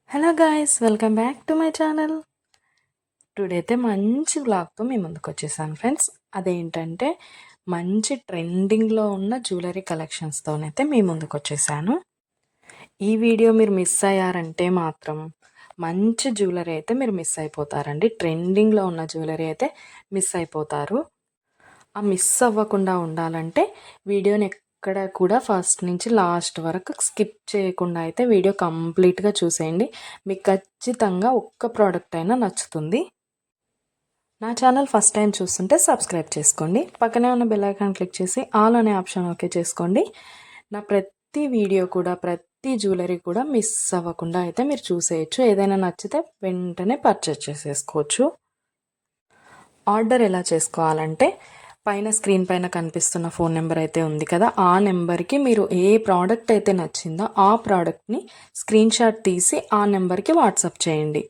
Hello guys, welcome back to my channel. Today అయితే మంచి వ్లాగ్తో మీ ముందుకు వచ్చేసాను ఫ్రెండ్స్. అదేంటంటే మంచి ట్రెండింగ్లో ఉన్న జ్యువెలరీ కలెక్షన్స్తోనైతే మీ ముందుకు వచ్చేసాను. ఈ వీడియో మీరు మిస్ అయ్యారంటే మాత్రం మంచి జ్యువెలరీ అయితే మీరు మిస్ అయిపోతారండి. ట్రెండింగ్లో ఉన్న జ్యువెలరీ అయితే మిస్ అయిపోతారు. ఆ మిస్ అవ్వకుండా ఉండాలంటే వీడియోని ఎక్కడ కూడా ఫస్ట్ నుంచి లాస్ట్ వరకు స్కిప్ చేయకుండా అయితే వీడియో కంప్లీట్గా చూసేయండి. మీకు ఖచ్చితంగా ఒక్క ప్రోడక్ట్ అయినా నచ్చుతుంది. నా ఛానల్ ఫస్ట్ టైం చూస్తుంటే సబ్స్క్రైబ్ చేసుకోండి. పక్కనే ఉన్న బెల్ ఐకాన్ క్లిక్ చేసి ఆల్ అనే ఆప్షన్ ఓకే చేసుకోండి. నా ప్రతి వీడియో కూడా ప్రతి జ్యువెలరీ కూడా మిస్ అవ్వకుండా అయితే మీరు చూసేయచ్చు. ఏదైనా నచ్చితే వెంటనే పర్చేస్ చేసేసుకోవచ్చు. ఆర్డర్ ఎలా చేసుకోవాలంటే పైన స్క్రీన్ పైన కనిపిస్తున్న ఫోన్ నెంబర్ అయితే ఉంది కదా, ఆ నెంబర్కి మీరు ఏ ప్రోడక్ట్ అయితే నచ్చిందో ఆ ప్రోడక్ట్ని స్క్రీన్ షాట్ తీసి ఆ నెంబర్కి వాట్సాప్ చేయండి.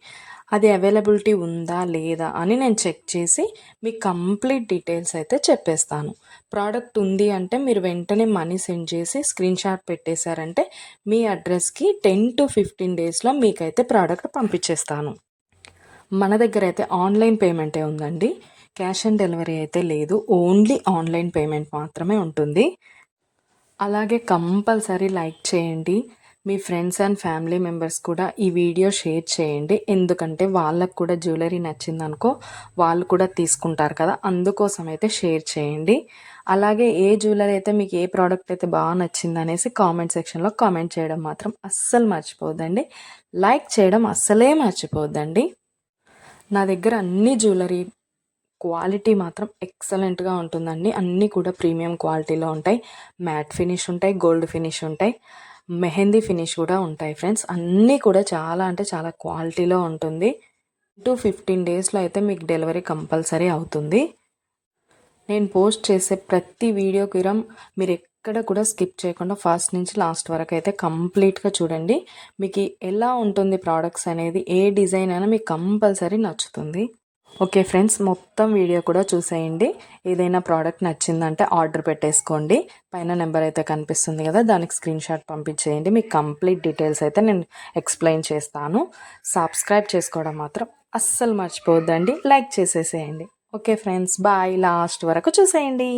అది అవైలబిలిటీ ఉందా లేదా అని నేను చెక్ చేసి మీకు కంప్లీట్ డీటెయిల్స్ అయితే చెప్పేస్తాను. ప్రోడక్ట్ ఉంది అంటే మీరు వెంటనే మనీ సెండ్ చేసి స్క్రీన్ షాట్ పెట్టేశారంటే మీ అడ్రస్కి 10 to 15 డేస్లో మీకైతే ప్రోడక్ట్ పంపించేస్తాను. మన దగ్గర అయితే ఆన్లైన్ పేమెంటే ఉందండి. క్యాష్ ఆన్ డెలివరీ అయితే లేదు. ఓన్లీ ఆన్లైన్ పేమెంట్ మాత్రమే ఉంటుంది. అలాగే కంపల్సరీ లైక్ చేయండి. మీ ఫ్రెండ్స్ అండ్ ఫ్యామిలీ మెంబర్స్ కూడా ఈ వీడియో షేర్ చేయండి. ఎందుకంటే వాళ్ళకు కూడా జ్యువెలరీ నచ్చిందనుకో వాళ్ళు కూడా తీసుకుంటారు కదా, అందుకోసం అయితే షేర్ చేయండి. అలాగే ఏ జ్యువెలరీ అయితే మీకు ఏ ప్రోడక్ట్ అయితే బాగా నచ్చింది అనేసి కామెంట్ సెక్షన్లో కామెంట్ చేయడం మాత్రం అస్సలు మర్చిపోద్దండి. లైక్ చేయడం అస్సలే మర్చిపోద్దండి. నా దగ్గర అన్ని జ్యువెలరీ క్వాలిటీ మాత్రం ఎక్సలెంట్గా ఉంటుందండి. అన్నీ కూడా ప్రీమియం క్వాలిటీలో ఉంటాయి. మ్యాట్ ఫినిష్ ఉంటాయి, గోల్డ్ ఫినిష్ ఉంటాయి, మెహందీ ఫినిష్ కూడా ఉంటాయి ఫ్రెండ్స్. అన్నీ కూడా చాలా అంటే చాలా క్వాలిటీలో ఉంటుంది. 15 డేస్లో అయితే మీకు డెలివరీ కంపల్సరీ అవుతుంది. నేను పోస్ట్ చేసే ప్రతి వీడియోకి మీరు ఎక్కడ కూడా స్కిప్ చేయకుండా ఫస్ట్ నుంచి లాస్ట్ వరకు అయితే కంప్లీట్గా చూడండి. మీకు ఎలా ఉంటుంది ప్రోడక్ట్స్ అనేది, ఏ డిజైన్ అయినా మీకు కంపల్సరీ నచ్చుతుంది. ఓకే ఫ్రెండ్స్, మొత్తం వీడియో కూడా చూసేయండి. ఏదైనా ప్రోడక్ట్ నచ్చిందంటే ఆర్డర్ పెట్టేసుకోండి. పైన నెంబర్ అయితే కనిపిస్తుంది కదా, దానికి స్క్రీన్ షాట్ పంపించేయండి. మీకు కంప్లీట్ డీటెయిల్స్ అయితే నేను ఎక్స్ప్లెయిన్ చేస్తాను. సబ్స్క్రైబ్ చేసుకోవడం మాత్రం అస్సలు మర్చిపోవద్దండి. లైక్ చేసేసేయండి. Okay friends, bye. లాస్ట్ వరకు చూసేయండి.